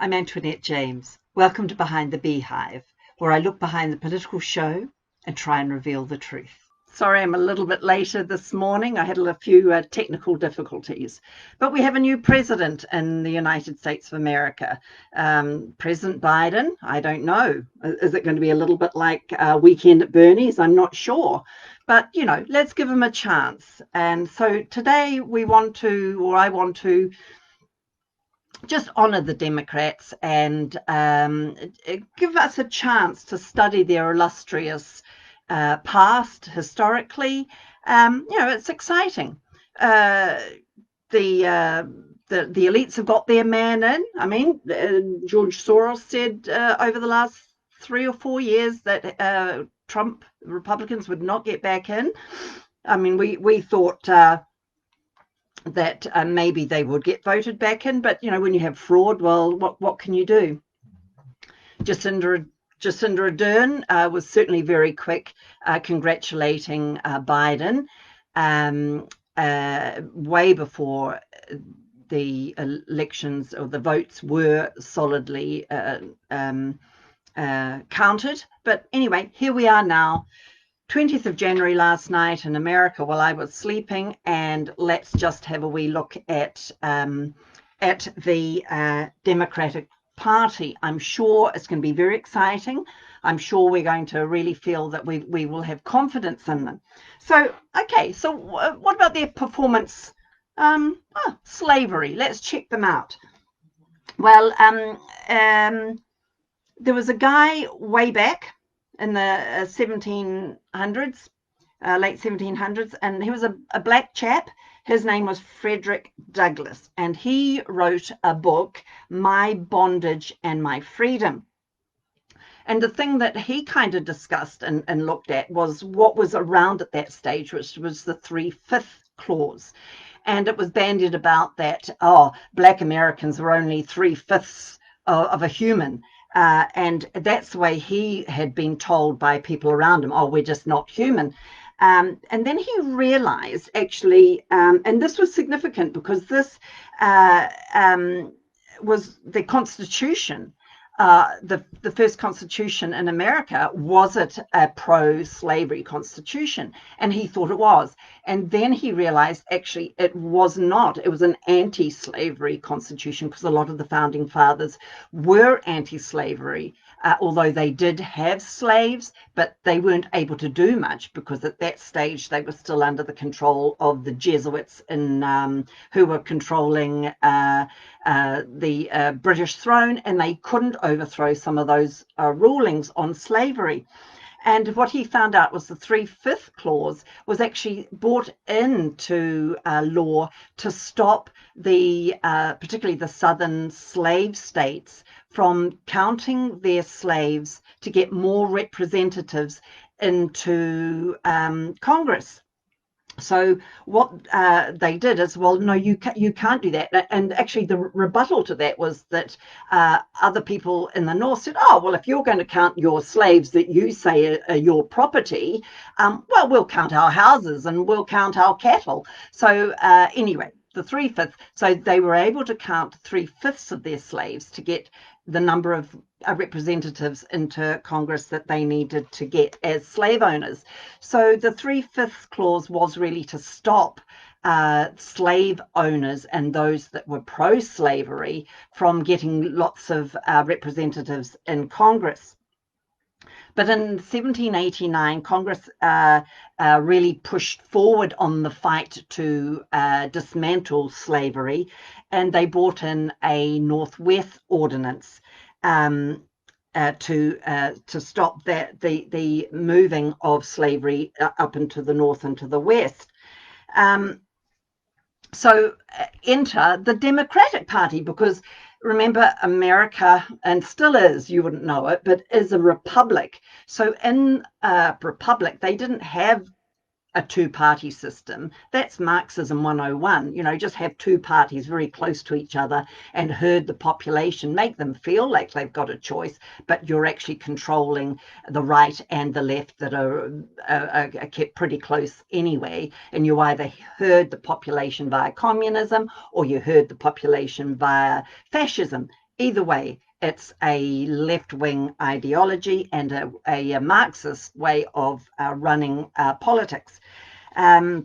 I'm Antoinette James. Welcome to Behind the Beehive, where I look behind the political show and try and reveal the truth. Sorry, I'm a little bit later this morning. I had a few technical difficulties. But we have a new president in the United States of America. President Biden, I don't know. Is it going to be a little bit like Weekend at Bernie's? I'm not sure. But, let's give him a chance. And so today I want to just honor the Democrats and give us a chance to study their illustrious past historically. It's exciting. The elites have got their man in. I mean, George Soros said over the last 3 or 4 years that Trump Republicans would not get back in. I mean, we thought that maybe they would get voted back in, but when you have fraud, well, what can you do? Jacinda Ardern was certainly very quick, congratulating Biden way before the elections or the votes were solidly counted. But anyway, here we are now. 20th of January last night in America while I was sleeping, and let's just have a wee look at the Democratic Party. I'm sure it's going to be very exciting. I'm sure we're going to really feel that we will have confidence in them. So, okay, so what about their performance? Slavery. Let's check them out. Well, there was a guy way back in the 1700s, late 1700s, and he was a black chap. His name was Frederick Douglass, and he wrote a book, My Bondage and My Freedom. And the thing that he kind of discussed and looked at was what was around at that stage, which was the 3/5 clause. And it was bandied about that, black Americans were only 3/5 of a human. And that's the way he had been told by people around him, we're just not human. And then he realized actually, and this was significant because this was the Constitution. The first Constitution in America, was it a pro-slavery Constitution? And he thought it was. And then he realized actually it was not. It was an anti-slavery Constitution because a lot of the founding fathers were anti-slavery, although they did have slaves, but they weren't able to do much because at that stage they were still under the control of the Jesuits who were controlling the British throne, and they couldn't overthrow some of those rulings on slavery. And what he found out was the 3/5 clause was actually brought into law to stop particularly the southern slave states from counting their slaves to get more representatives into Congress. So what they did is, well, no, you can't do that. And actually the rebuttal to that was that other people in the North said, well, if you're going to count your slaves that you say are your property, well, we'll count our houses and we'll count our cattle. So anyway, the 3/5. So they were able to count 3/5 of their slaves to get the number of representatives into Congress that they needed to get as slave owners. So the 3/5 clause was really to stop slave owners and those that were pro-slavery from getting lots of representatives in Congress. But in 1789, Congress really pushed forward on the fight to dismantle slavery, and they brought in a Northwest Ordinance to stop the moving of slavery up into the North and to the West. So enter the Democratic Party, because remember, America, and still is, you wouldn't know it, but is a republic. So in a republic, they didn't have a two-party system. That's Marxism 101. Just have two parties very close to each other and herd the population, make them feel like they've got a choice, but you're actually controlling the right and the left that are kept pretty close anyway. And you either herd the population via communism or you herd the population via fascism. either way, it's a left-wing ideology and a Marxist way of running politics. I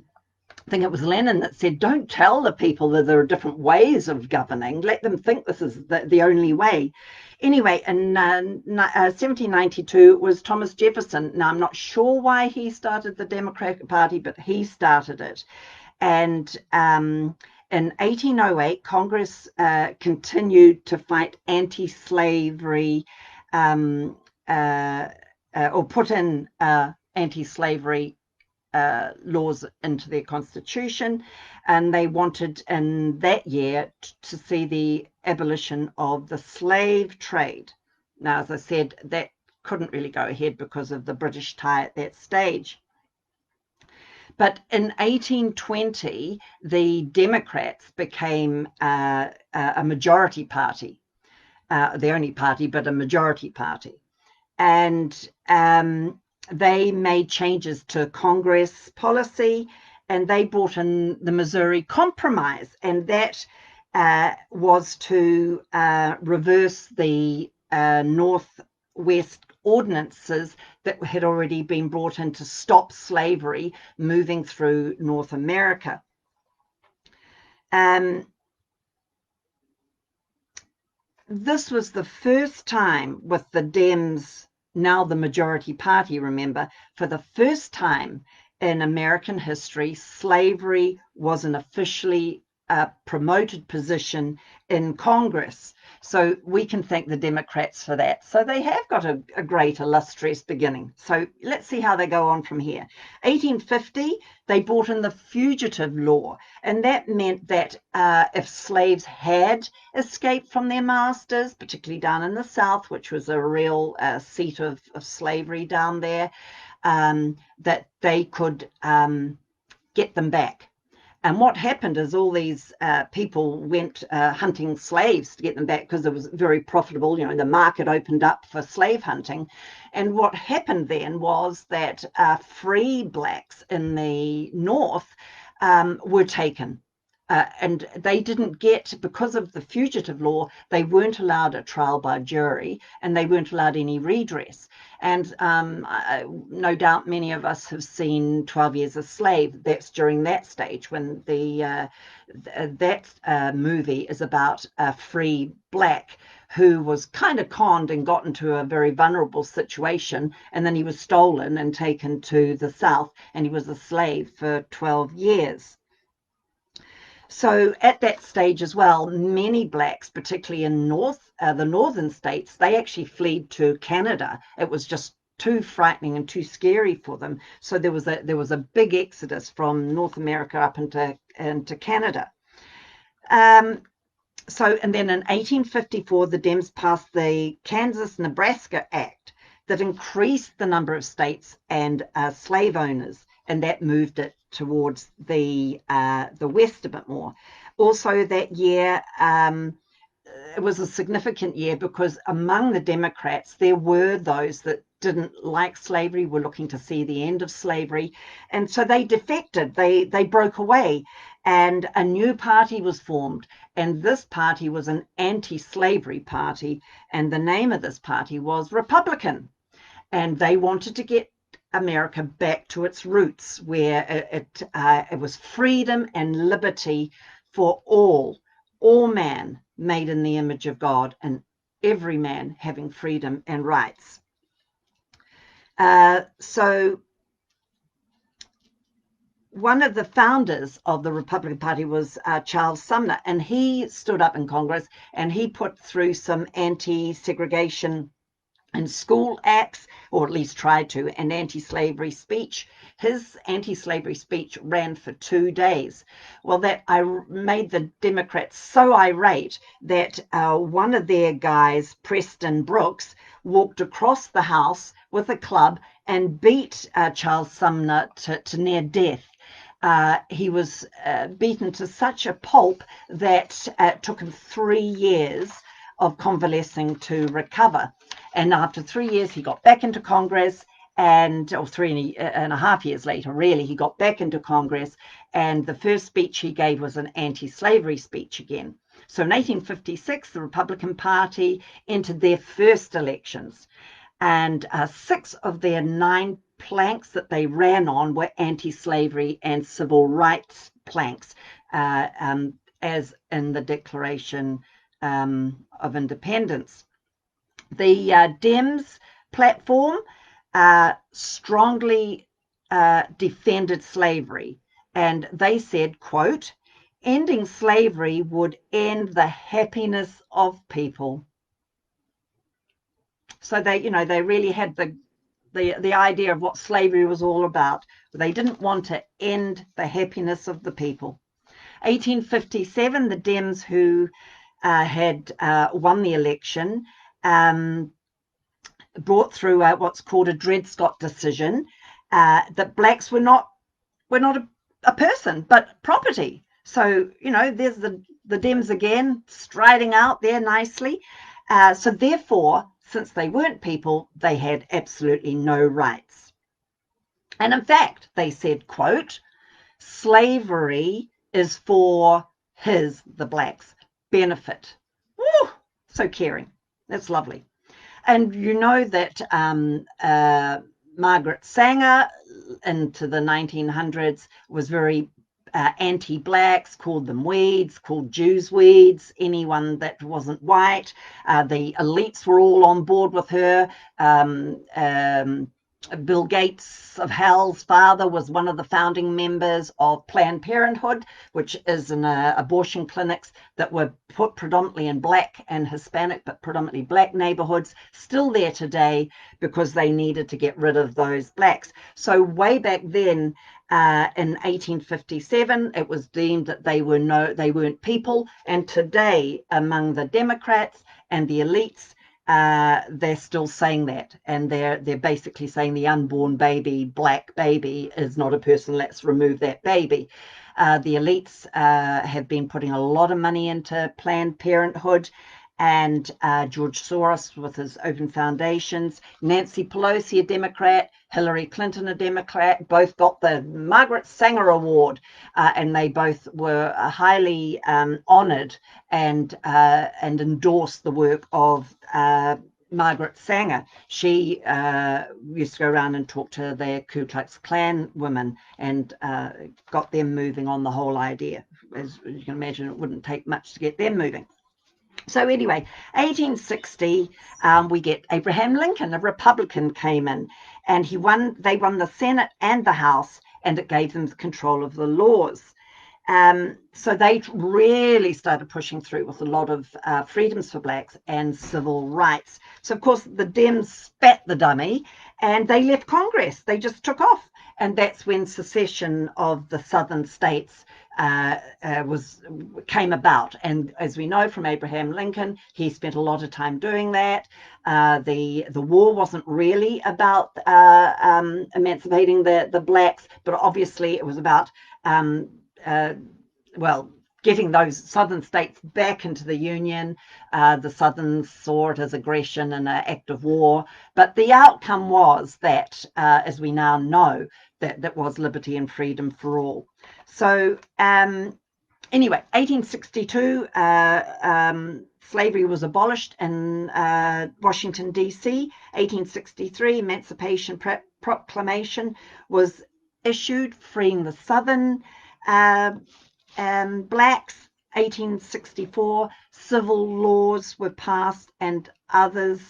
think it was Lenin that said, don't tell the people that there are different ways of governing. Let them think this is the only way. Anyway, in 1792, it was Thomas Jefferson. Now, I'm not sure why he started the Democratic Party, but he started it. And in 1808, Congress continued to fight anti-slavery or put in anti-slavery laws into their constitution, and they wanted in that year to see the abolition of the slave trade. Now, as I said, that couldn't really go ahead because of the British tie at that stage. But in 1820, the Democrats became a majority party, the only party, but a majority party. And they made changes to Congress policy, and they brought in the Missouri Compromise, and that was to reverse the Northwest ordinances that had already been brought in to stop slavery moving through North America. This was the first time with the Dems, now the majority party, remember, for the first time in American history, slavery was an officially promoted position in Congress. So we can thank the Democrats for that. So they have got a great illustrious beginning. So let's see how they go on from here. 1850, they brought in the Fugitive Law, and that meant that if slaves had escaped from their masters, particularly down in the South, which was a real seat of slavery down there, that they could get them back. And what happened is all these people went hunting slaves to get them back because it was very profitable. You know, the market opened up for slave hunting. And what happened then was that free blacks in the North were taken. And they didn't get, because of the Fugitive Law, they weren't allowed a trial by jury, and they weren't allowed any redress. And no doubt many of us have seen 12 Years a Slave. That's during that stage when that movie is about a free black who was kind of conned and got into a very vulnerable situation, and then he was stolen and taken to the South, and he was a slave for 12 years. So at that stage as well, many blacks, particularly in the northern states, they actually fled to Canada. It was just too frightening and too scary for them. So there was a big exodus from North America up into Canada. And then in 1854, the Dems passed the Kansas-Nebraska Act that increased the number of states and slave owners, and that moved it towards the West a bit more. Also that year, it was a significant year because among the Democrats, there were those that didn't like slavery, were looking to see the end of slavery. And so they defected, they broke away, and a new party was formed. And this party was an anti-slavery party, and the name of this party was Republican. And they wanted to get America back to its roots, where it was freedom and liberty for all man made in the image of God, and every man having freedom and rights. So one of the founders of the Republican Party was Charles Sumner, and he stood up in Congress and he put through some anti-segregation and school acts, or at least tried to, and anti-slavery speech. His anti-slavery speech ran for 2 days. Well, that made the Democrats so irate that one of their guys, Preston Brooks, walked across the House with a club and beat Charles Sumner to near death. He was beaten to such a pulp that it took him 3 years of convalescing to recover. And after 3 years, he got back into Congress, or 3.5 years later, really, he got back into Congress. And the first speech he gave was an anti-slavery speech again. So in 1856, the Republican Party entered their first elections, and 6 of their 9 planks that they ran on were anti-slavery and civil rights planks, as in the Declaration of Independence. The Dems platform strongly defended slavery, and they said, quote, ending slavery would end the happiness of people. So they really had the idea of what slavery was all about. They didn't want to end the happiness of the people. 1857, the Dems, who had won the election, brought through what's called a Dred Scott decision, that blacks were not a person, but property. So, there's the Dems again, striding out there nicely. So therefore, since they weren't people, they had absolutely no rights. And in fact, they said, quote, slavery is for the blacks' benefit. Woo! So caring. That's lovely. And you know that Margaret Sanger into the 1900s was very anti-blacks, called them weeds, called Jews weeds, anyone that wasn't white. The elites were all on board with her. Bill Gates of hell's father was one of the founding members of Planned Parenthood, which is an abortion clinics that were put predominantly in black and Hispanic, but predominantly black neighborhoods, still there today because they needed to get rid of those blacks. So way back then, in 1857, it was deemed that they weren't people, and today among the Democrats and the elites, they're still saying that, and they're basically saying the unborn baby, black baby, is not a person. Let's remove that baby. The elites have been putting a lot of money into Planned Parenthood, and George Soros with his open foundations, Nancy Pelosi, a Democrat, Hillary Clinton, a Democrat, both got the Margaret Sanger Award, and they both were highly honored and endorsed the work of Margaret Sanger. She used to go around and talk to their Ku Klux Klan women and got them moving on the whole idea. As you can imagine, it wouldn't take much to get them moving. So anyway, 1860, we get Abraham Lincoln, a Republican, came in, and they won the Senate and the House, and it gave them control of the laws. So they really started pushing through with a lot of freedoms for blacks and civil rights. So of course the Dems spat the dummy and they left Congress. They just took off. And that's when secession of the southern states came about. And as we know from Abraham Lincoln, he spent a lot of time doing that. The war wasn't really about emancipating the blacks, but obviously it was about getting those southern states back into the Union. The Southerns saw it as aggression and an act of war. But the outcome was that, as we now know, that was liberty and freedom for all. So anyway, 1862, slavery was abolished in Washington, D.C. 1863, Emancipation Proclamation was issued, freeing the Southern blacks. 1864, civil laws were passed and others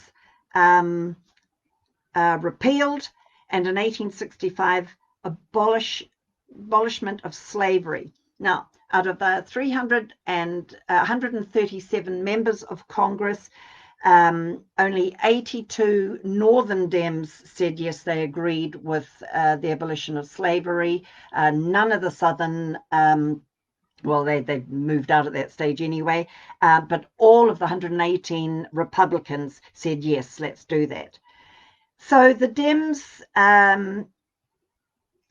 repealed, and in 1865, abolishment of slavery. Now, out of 137 members of Congress, only 82 Northern Dems said yes, they agreed with the abolition of slavery. None of the Southern, they moved out at that stage anyway, but all of the 118 Republicans said yes, let's do that. So the Dems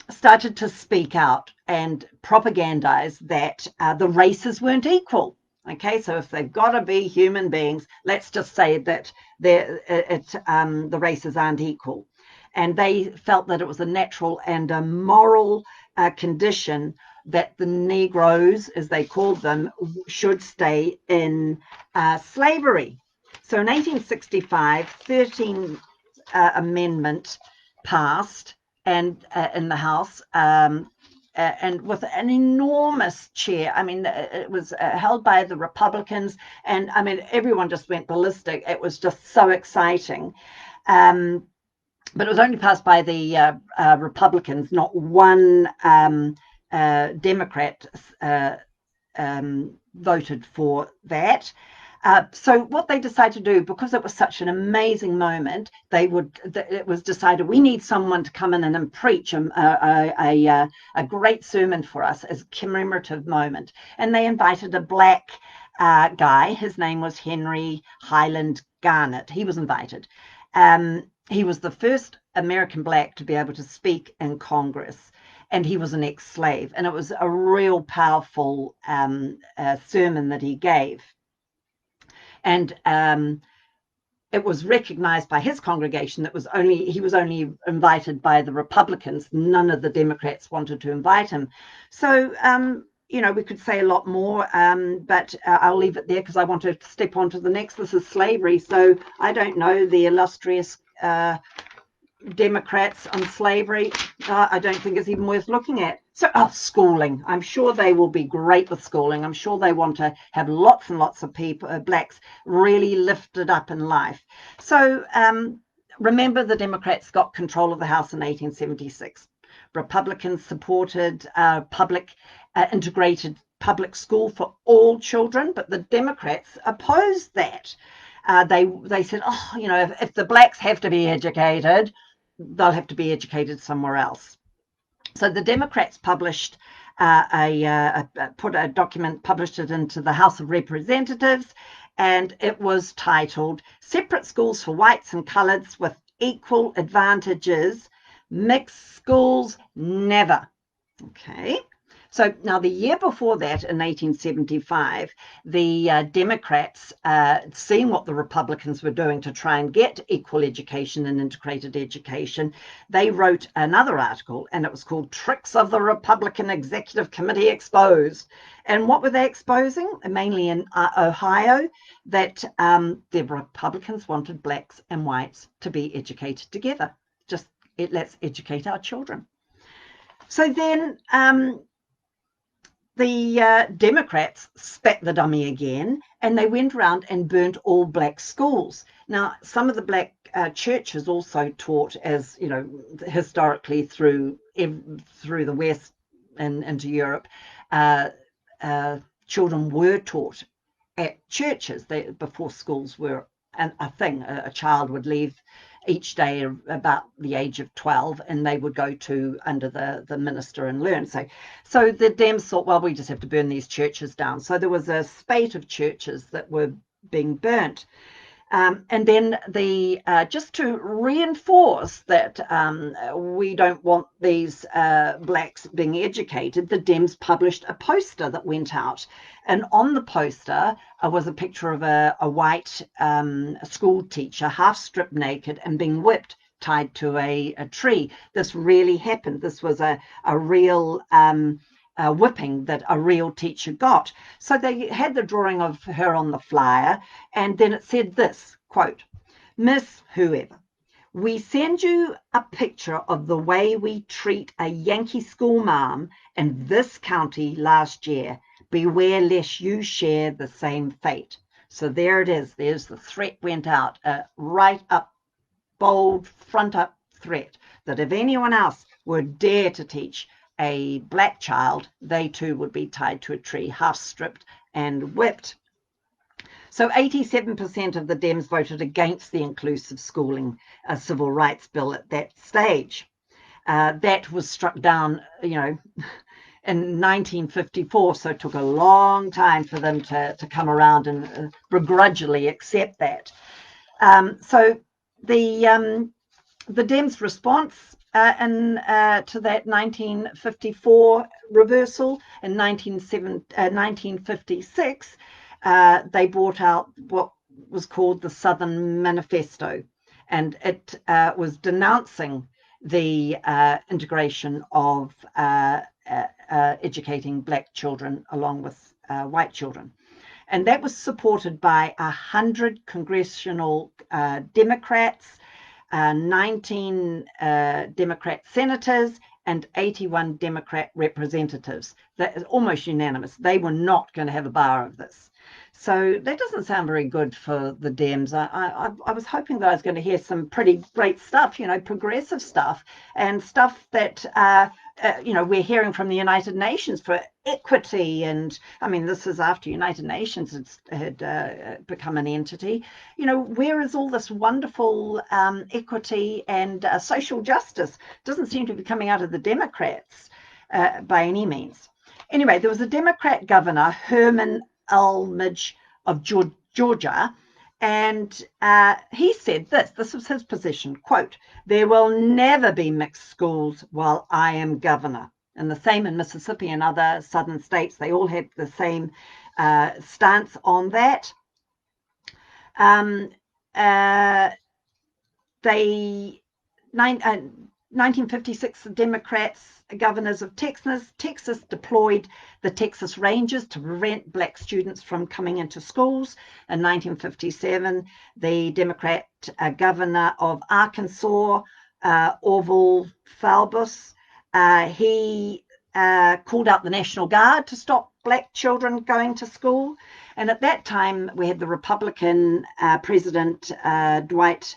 started to speak out and propagandize that the races weren't equal. Okay, so if they've got to be human beings, let's just say that the races aren't equal. And they felt that it was a natural and a moral condition that the Negroes, as they called them, should stay in slavery. So in 1865, 13th Amendment passed and in the House, and with an enormous chair. I mean, it was held by the Republicans, and I mean, everyone just went ballistic. It was just so exciting. But it was only passed by the Republicans. Not one Democrat voted for that. So what they decided to do, because it was such an amazing moment, it was decided we need someone to come in and preach a great sermon for us as a commemorative moment. And they invited a black guy. His name was Henry Highland Garnet. He was invited. He was the first American black to be able to speak in Congress, and he was an ex-slave. And it was a real powerful sermon that he gave. And it was recognized by his congregation that he was only invited by the Republicans. None of the Democrats wanted to invite him. So, we could say a lot more, but I'll leave it there because I want to step on to the next. This is slavery. So I don't know the illustrious Democrats on slavery. I don't think it's even worth looking at. So, schooling. I'm sure they will be great with schooling. I'm sure they want to have lots and lots of people, blacks, really lifted up in life. So, remember, the Democrats got control of the House in 1876. Republicans supported integrated public school for all children, but the Democrats opposed that. They said, if the blacks have to be educated, they'll have to be educated somewhere else. So the Democrats published put a document, published it into the House of Representatives, and it was titled "Separate Schools for Whites and Coloreds with Equal Advantages. Mixed Schools Never." Okay. So now the year before that, in 1875, the Democrats, seeing what the Republicans were doing to try and get equal education and integrated education, they wrote another article, and it was called "Tricks of the Republican Executive Committee Exposed." And what were they exposing? Mainly in Ohio, that the Republicans wanted blacks and whites to be educated together. Let's educate our children. So then the Democrats spat the dummy again, and they went around and burnt all black schools. Now, some of the black churches also taught, as you know, historically through the West and into Europe, children were taught at churches. Before schools were a thing. A child would leave each day about the age of 12, and they would go to under the minister and learn. So the Dems thought, well, we just have to burn these churches down. So there was a spate of churches that were being burnt. And then just to reinforce that we don't want these blacks being educated, the Dems published a poster that went out. And on the poster was a picture of a white school teacher, half stripped naked and being whipped, tied to a tree. This really happened. This was a real whipping that a real teacher got. So they had the drawing of her on the flyer, and then it said this, quote, "Miss Whoever, we send you a picture of the way we treat a Yankee school ma'am in this county last year. Beware lest you share the same fate." So there it is. There's the threat went out, right up, bold, front up threat, that if anyone else would dare to teach a black child, they too would be tied to a tree, half stripped and whipped. So 87% of the Dems voted against the inclusive schooling civil rights bill at that stage. That was struck down, in 1954, so it took a long time for them to come around and begrudgingly accept that. So the Dems' response to that 1954 reversal, in 1956, they brought out what was called the Southern Manifesto, and it was denouncing the integration of educating black children along with white children. And that was supported by 100 congressional Democrats, 19 Democrat senators, and 81 Democrat representatives. That is almost unanimous. They were not going to have a bar of this. So that doesn't sound very good for the Dems. I was hoping that I was going to hear some pretty great stuff, progressive stuff, and stuff that, we're hearing from the United Nations for equity. And I mean, this is after United Nations had become an entity. Where is all this wonderful equity and social justice? Doesn't seem to be coming out of the Democrats by any means. Anyway, there was a Democrat governor, Herman Almage of Georgia, and he said this was his position, quote, "There will never be mixed schools while I am governor." And the same in Mississippi and other southern states. They all had the same stance on that. They 1956, the Democrats governors of Texas deployed the Texas Rangers to prevent black students from coming into schools. In 1957, the Democrat governor of Arkansas, Orville Faubus, he called out the National Guard to stop black children going to school. And at that time, we had the Republican President Dwight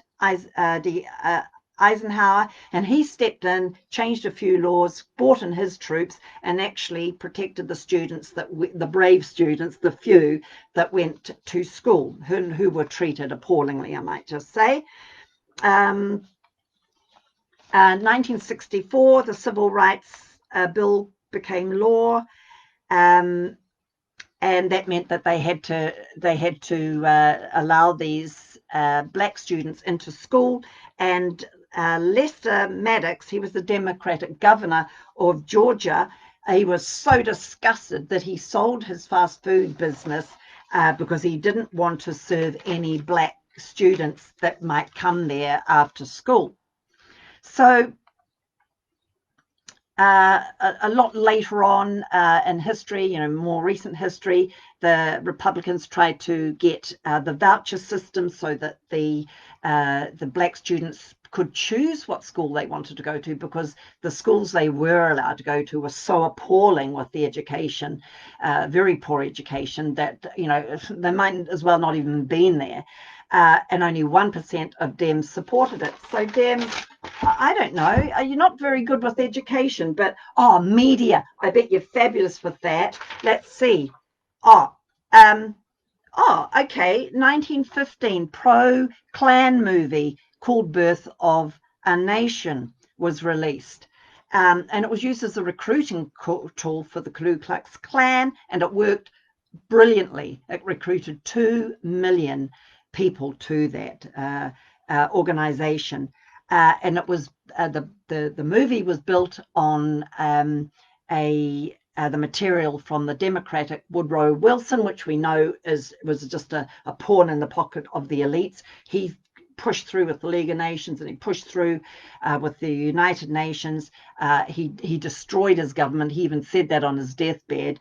Eisenhower, and he stepped in, changed a few laws, brought in his troops, and actually protected the students, the brave students, the few that went to school, who were treated appallingly, I might just say. 1964, the Civil Rights Bill became law, and that meant that they had to allow these black students into school. And Lester Maddox, he was the Democratic governor of Georgia. He was so disgusted that he sold his fast food business because he didn't want to serve any black students that might come there after school. So a lot later on in history, more recent history, the Republicans tried to get the voucher system so that the black students could choose what school they wanted to go to, because the schools they were allowed to go to were so appalling with the education, very poor education, that they might as well not even been there. And only 1% of Dems supported it. So Dems, I don't know, you're not very good with education, but media, I bet you're fabulous with that. Let's see. Okay, 1915 pro-Klan movie called Birth of a Nation was released. And it was used as a recruiting tool for the Ku Klux Klan, and it worked brilliantly. It recruited 2 million people to that organization. And it was the movie was built on the material from the Democratic Woodrow Wilson, which we know was just a pawn in the pocket of the elites. He pushed through with the League of Nations, and he pushed through with the United Nations. He destroyed his government. He even said that on his deathbed.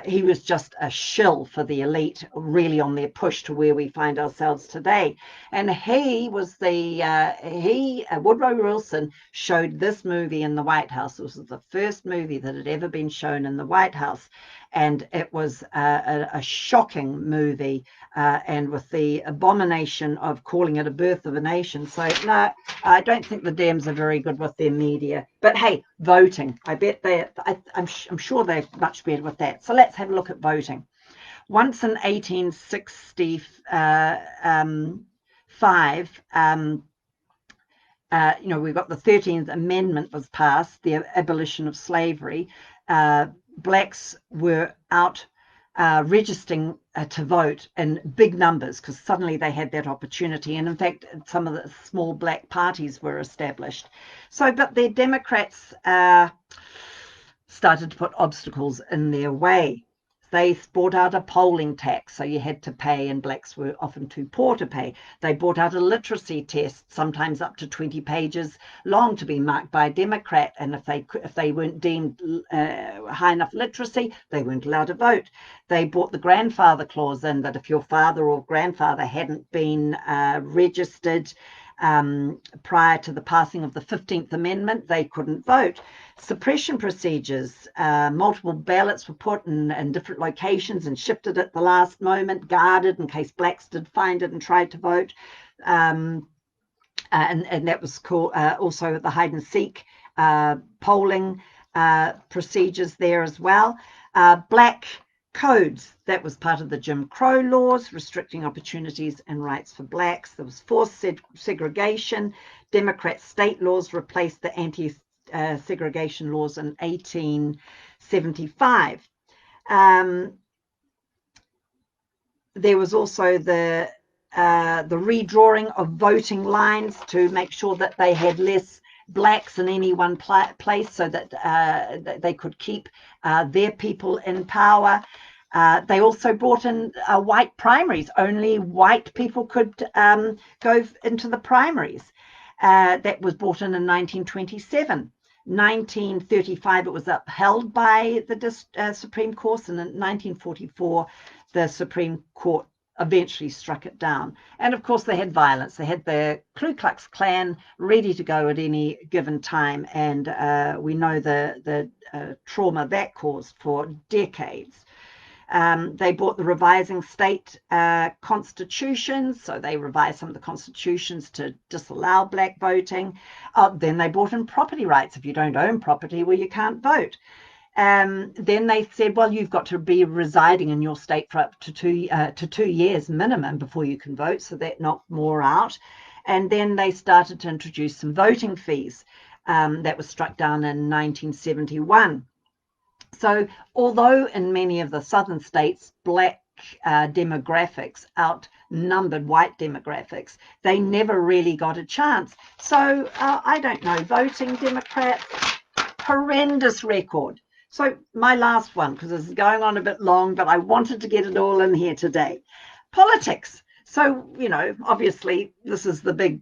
He was just a shill for the elite, really on their push to where we find ourselves today. And he was Woodrow Wilson showed this movie in the White House. This was the first movie that had ever been shown in the White House. And it was a shocking movie, and with the abomination of calling it a birth of a nation. So no, I don't think the Dems are very good with their media. But hey, voting, I bet I'm sure they're much better with that. So let's have a look at voting. Once in 1865, we've got the 13th Amendment was passed, the abolition of slavery. Blacks were out registering to vote in big numbers, because suddenly they had that opportunity. And in fact, some of the small black parties were established. So, but the Democrats started to put obstacles in their way. They brought out a polling tax, so you had to pay, and blacks were often too poor to pay. They brought out a literacy test, sometimes up to 20 pages long, to be marked by a Democrat, and if they weren't deemed high enough literacy, they weren't allowed to vote. They brought the grandfather clause in, that if your father or grandfather hadn't been registered prior to the passing of the 15th Amendment, they couldn't vote. Suppression procedures, multiple ballots were put in different locations and shifted at the last moment, guarded in case blacks did find it and tried to vote. And that was called also the hide and seek polling procedures there as well. Black codes, that was part of the Jim Crow laws, restricting opportunities and rights for blacks. There was forced segregation. Democrat state laws replaced the anti-segregation laws in 1875. There was also the redrawing of voting lines to make sure that they had less blacks in any one place, so that they could keep their people in power. They also brought in white primaries. Only white people could go into the primaries. That was brought in 1927. 1935, it was upheld by the Supreme Court, and in 1944, the Supreme Court eventually struck it down. And of course, they had violence. They had the Ku Klux Klan ready to go at any given time, and we know the trauma that caused for decades. They brought the revising state constitutions, so they revised some of the constitutions to disallow black voting. Then they brought in property rights. If you don't own property, well, you can't vote. Then they said, well, you've got to be residing in your state for up to 2 years minimum before you can vote, so that knocked more out. And then they started to introduce some voting fees. That was struck down in 1971. So although in many of the southern states, black demographics outnumbered white demographics, they never really got a chance. So I don't know, voting Democrats, horrendous record. So my last one, because this is going on a bit long, but I wanted to get it all in here today. Politics. So, you know, obviously this is the big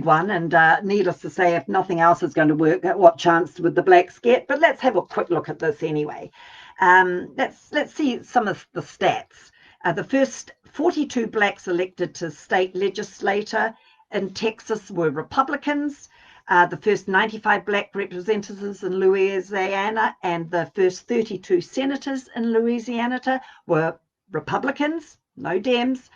one, and needless to say, if nothing else is going to work, what chance would the blacks get? But let's have a quick look at this anyway. Let's see some of the stats. The first 42 blacks elected to state legislature in Texas were Republicans. The first 95 black representatives in Louisiana and the first 32 senators in Louisiana were Republicans, no Dems.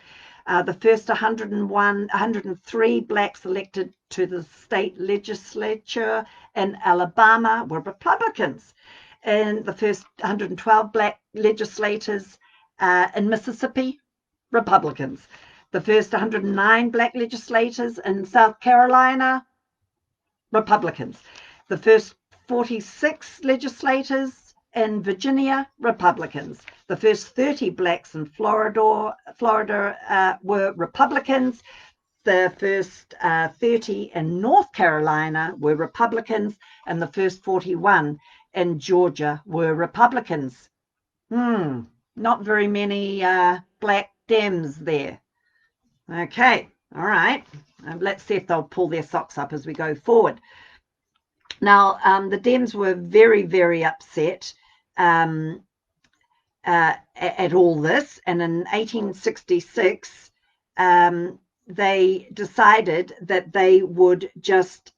The first 103 blacks elected to the state legislature in Alabama were Republicans. And the first 112 black legislators in Mississippi, Republicans. The first 109 black legislators in South Carolina, Republicans. The first 46 legislators in Virginia, Republicans. The first 30 blacks in Florida were Republicans. The first 30 in North Carolina were Republicans, and the first 41 in Georgia were Republicans. Not very many black Dems there. Okay, all right. Let's see if they'll pull their socks up as we go forward. Now, the Dems were very, very upset at all this, and in 1866, they decided that they would just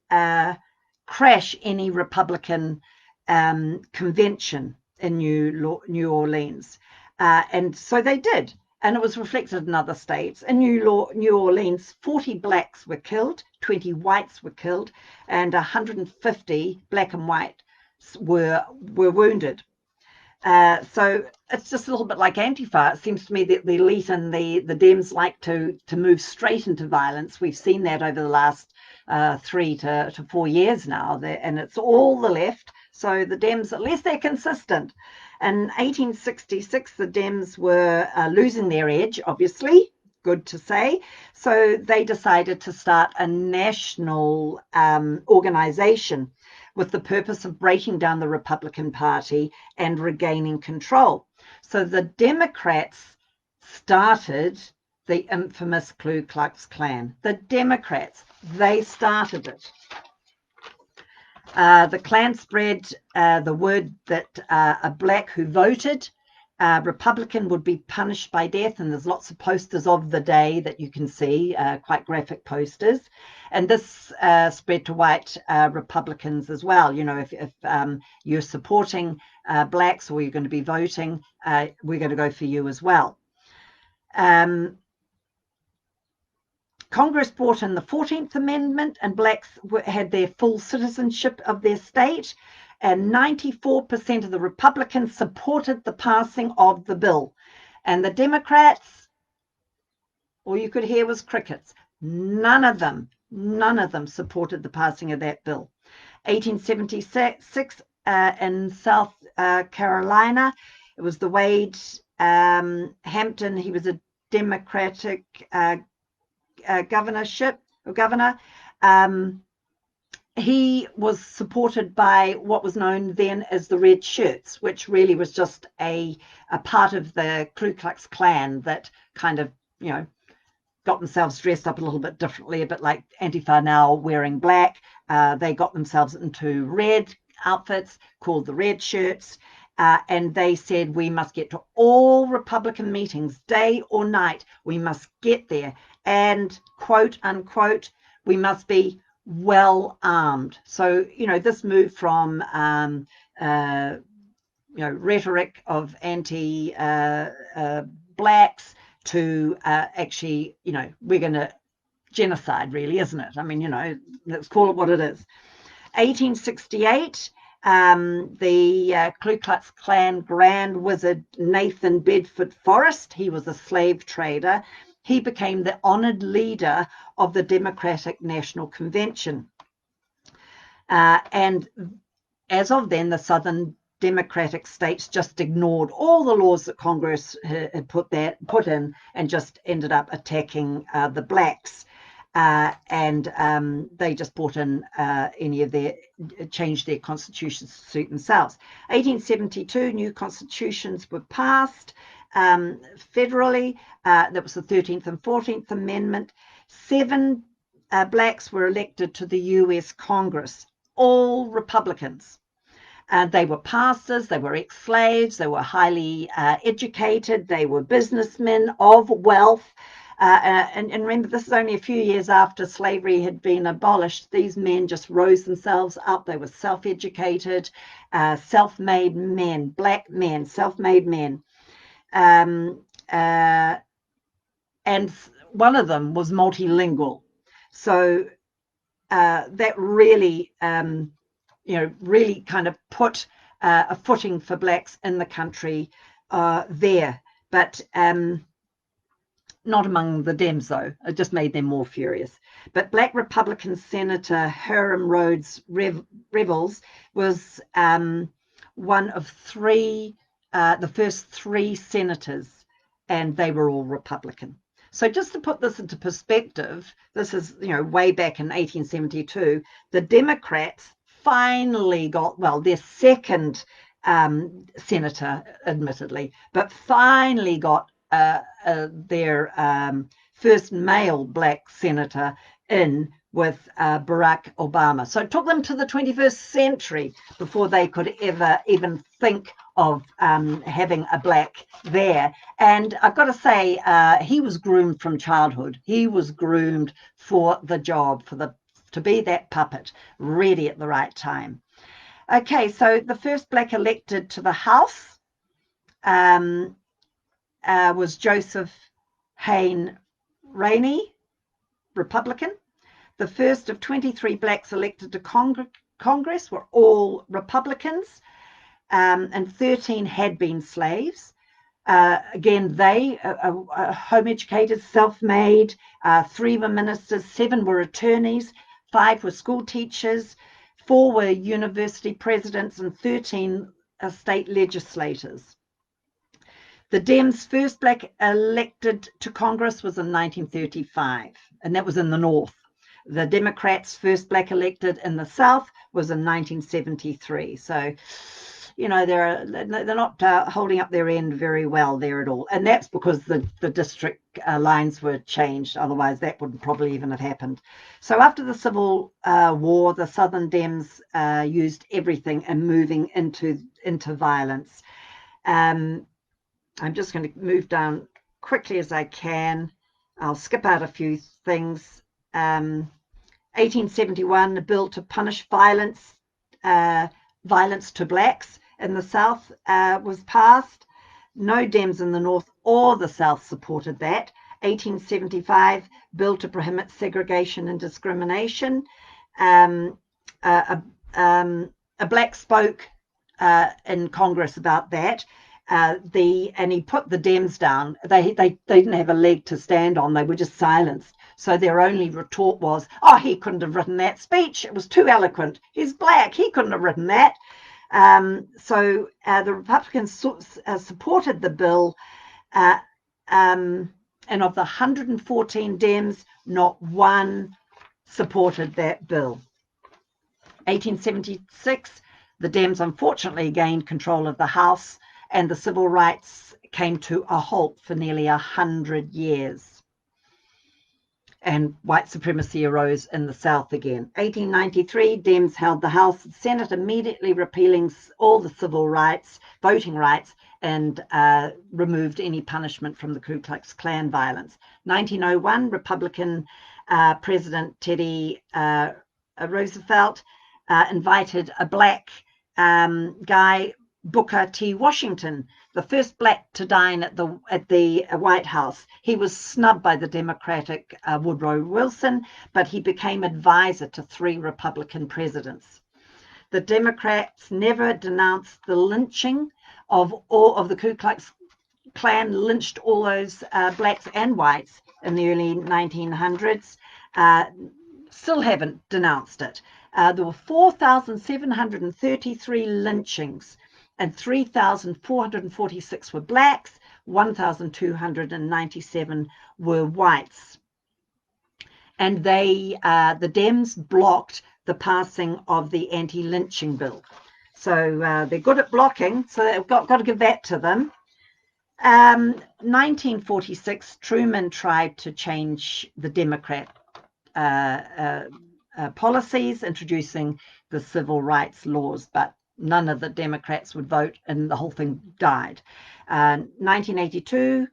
crash any Republican convention in New Orleans. And so they did. And it was reflected in other states. In New Orleans, 40 blacks were killed, 20 whites were killed, and 150 black and white were wounded. So it's just a little bit like Antifa. It seems to me that the elite and the Dems like to move straight into violence. We've seen that over the last 3 to 4 years now, and it's all the left. So the Dems, at least they're consistent. In 1866, the Dems were losing their edge, obviously, good to say. So they decided to start a national organization with the purpose of breaking down the Republican Party and regaining control. So the Democrats started the infamous Ku Klux Klan. The Democrats, they started it. The Klan spread the word that a black who voted Republican would be punished by death, and there's lots of posters of the day that you can see, quite graphic posters. And this spread to white Republicans as well. You know, if you're supporting blacks or you're going to be voting, we're going to go for you as well. Congress brought in the 14th Amendment, and blacks had their full citizenship of their state, and 94% of the Republicans supported the passing of the bill. And the Democrats, all you could hear was crickets. None of them supported the passing of that bill. 1876 in South Carolina, it was the Wade Hampton. He was a Democratic governor. He was supported by what was known then as the Red Shirts, which really was just a part of the Ku Klux Klan that kind of, you know, got themselves dressed up a little bit differently, a bit like Antifa now wearing black. They got themselves into red outfits called the Red Shirts. And they said, we must get to all Republican meetings, day or night. We must get there. And quote unquote, we must be well armed. So, you know, this moved from, rhetoric of anti-blacks to actually, you know, we're going to genocide, really, isn't it? I mean, you know, let's call it what it is. 1868. The Ku Klux Klan Grand Wizard Nathan Bedford Forrest, he was a slave trader. He became the honored leader of the Democratic National Convention. And as of then, the Southern Democratic states just ignored all the laws that Congress had put in and just ended up attacking the blacks. And they just brought in changed their constitutions to suit themselves. 1872, new constitutions were passed federally. That was the 13th and 14th Amendment. 7 blacks were elected to the US Congress, all Republicans. They were pastors, they were ex-slaves, they were highly educated, they were businessmen of wealth. And remember, this is only a few years after slavery had been abolished. These men just rose themselves up. They were self-educated, self-made men, black men, self-made men. And one of them was multilingual. So that really, really kind of put a footing for blacks in the country there. But not among the Dems, though. It just made them more furious. But Black Republican Senator Hiram Rhodes Revels was one of 3, the first 3 senators, and they were all Republican. So just to put this into perspective, this is, you know, way back in 1872, the Democrats finally got, well, their second senator, admittedly, but finally got their first male black senator in with Barack Obama. So it took them to the 21st century before they could ever even think of having a black there. And I've got to say, he was groomed from childhood. He was groomed for the job, to be that puppet, ready at the right time. Okay, so the first black elected to the House was Joseph Hayne Rainey, Republican. The first of 23 blacks elected to Congress were all Republicans, and 13 had been slaves. Again, they home-educated, self-made. 3 were ministers, 7 were attorneys, 5 were school teachers, 4 were university presidents, and 13 state legislators. The Dems' first black elected to Congress was in 1935, and that was in the North. The Democrats' first black elected in the South was in 1973. So, they're not holding up their end very well there at all. And that's because the district lines were changed. Otherwise, that wouldn't probably even have happened. So after the Civil War, the Southern Dems used everything and moving into violence. I'm just going to move down quickly as I can. I'll skip out a few things. 1871, a bill to punish violence to blacks in the South was passed. No Dems in the North or the South supported that. 1875, bill to prohibit segregation and discrimination. A black spoke in Congress about that. And he put the Dems down. They didn't have a leg to stand on. They were just silenced. So their only retort was, "Oh, he couldn't have written that speech. It was too eloquent. He's black. He couldn't have written that." So the Republicans supported the bill, and of the 114 Dems, not one supported that bill. 1876, the Dems unfortunately gained control of the House, and the civil rights came to a halt for nearly 100 years. And white supremacy arose in the South again. 1893, Dems held the House and Senate, immediately repealing all the civil rights, voting rights, and removed any punishment from the Ku Klux Klan violence. 1901, Republican President Teddy Roosevelt invited a black guy, Booker T. Washington, the first black to dine at the White House. He was snubbed by the Democratic Woodrow Wilson, but he became advisor to 3 Republican presidents. The Democrats never denounced the lynching of all of the Ku Klux Klan, lynched all those blacks and whites in the early 1900s. Still haven't denounced it. There were 4,733 lynchings, and 3,446 were blacks, 1,297 were whites. And the Dems blocked the passing of the anti-lynching bill. So they're good at blocking, so they've got to give that to them. 1946, Truman tried to change the Democrat policies, introducing the civil rights laws, but none of the Democrats would vote, and the whole thing died. 1982,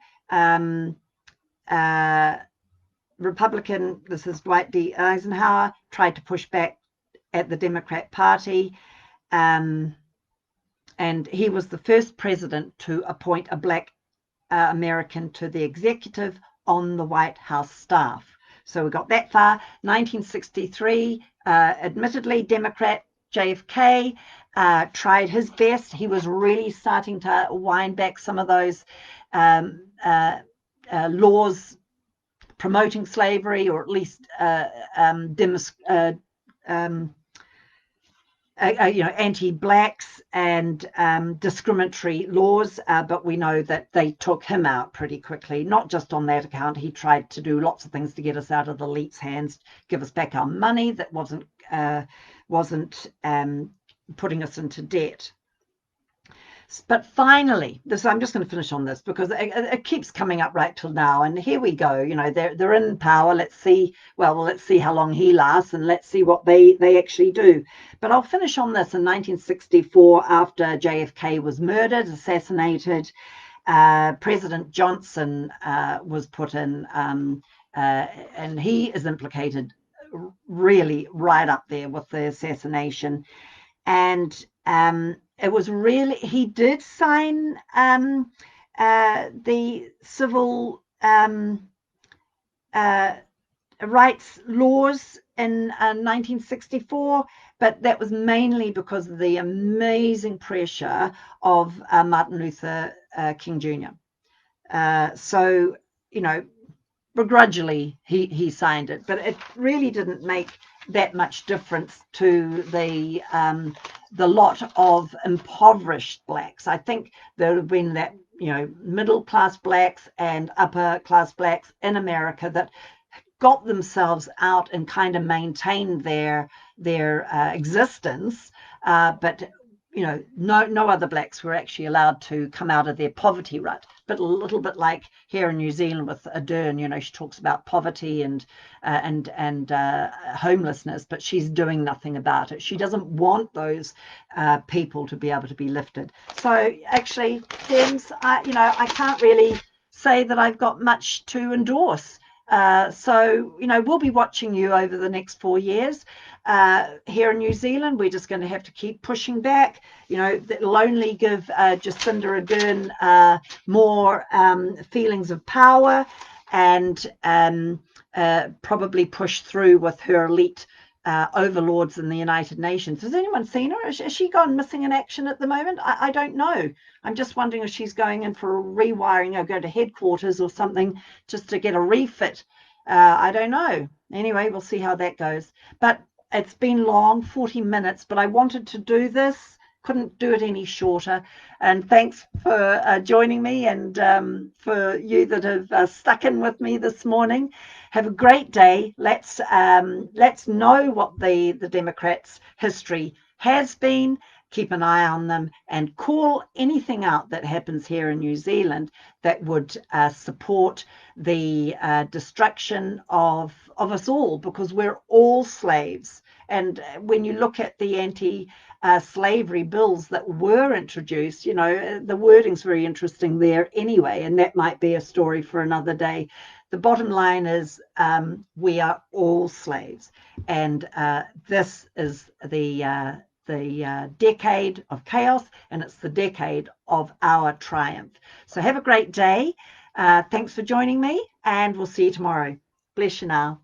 Republican, this is Dwight D. Eisenhower, tried to push back at the Democrat Party, and he was the first president to appoint a black American to the executive on the White House staff. So we got that far. 1963, admittedly, Democrat JFK tried his best. He was really starting to wind back some of those laws promoting slavery, or at least anti-blacks and discriminatory laws, but we know that they took him out pretty quickly. Not just on that account, he tried to do lots of things to get us out of the elites' hands, give us back our money that wasn't putting us into debt. But finally, I'm just going to finish on this because it keeps coming up right till now. And here we go. They're in power. Let's see how long he lasts, and let's see what they actually do. But I'll finish on this. In 1964, after JFK was murdered, assassinated, President Johnson was put in, and he is implicated really right up there with the assassination. And it was really, he did sign the civil rights laws in 1964, but that was mainly because of the amazing pressure of Martin Luther King Jr. So, begrudgingly he signed it, but it really didn't make that much difference to the lot of impoverished blacks. I think there would have been that middle class blacks and upper class blacks in America that got themselves out and kind of maintained their existence, but no other blacks were actually allowed to come out of their poverty rut. But a little bit like here in New Zealand with Ardern, she talks about poverty and homelessness, but she's doing nothing about it. She doesn't want those people to be able to be lifted. So actually, Dems, I can't really say that I've got much to endorse. So we'll be watching you over the next 4 years. Here in New Zealand, we're just going to have to keep pushing back. That'll only give Jacinda Ardern more feelings of power, and probably push through with her elite overlords in the United Nations. Has anyone seen her? Has she gone missing in action at the moment? I don't know. I'm just wondering if she's going in for a rewiring or go to headquarters or something just to get a refit. I don't know. Anyway, we'll see how that goes. But it's been long, 40 minutes, but I wanted to do this. Couldn't do it any shorter. And thanks for joining me, and for you that have stuck in with me this morning. Have a great day. Let's know what the Democrats' history has been. Keep an eye on them and call anything out that happens here in New Zealand that would support the destruction of us all, because we're all slaves. And when you look at the anti-slavery bills that were introduced, the wording's very interesting there anyway, and that might be a story for another day. The bottom line is we are all slaves, and this is the decade of chaos, and it's the decade of our triumph. So have a great day. Thanks for joining me, and we'll see you tomorrow. Bless you now.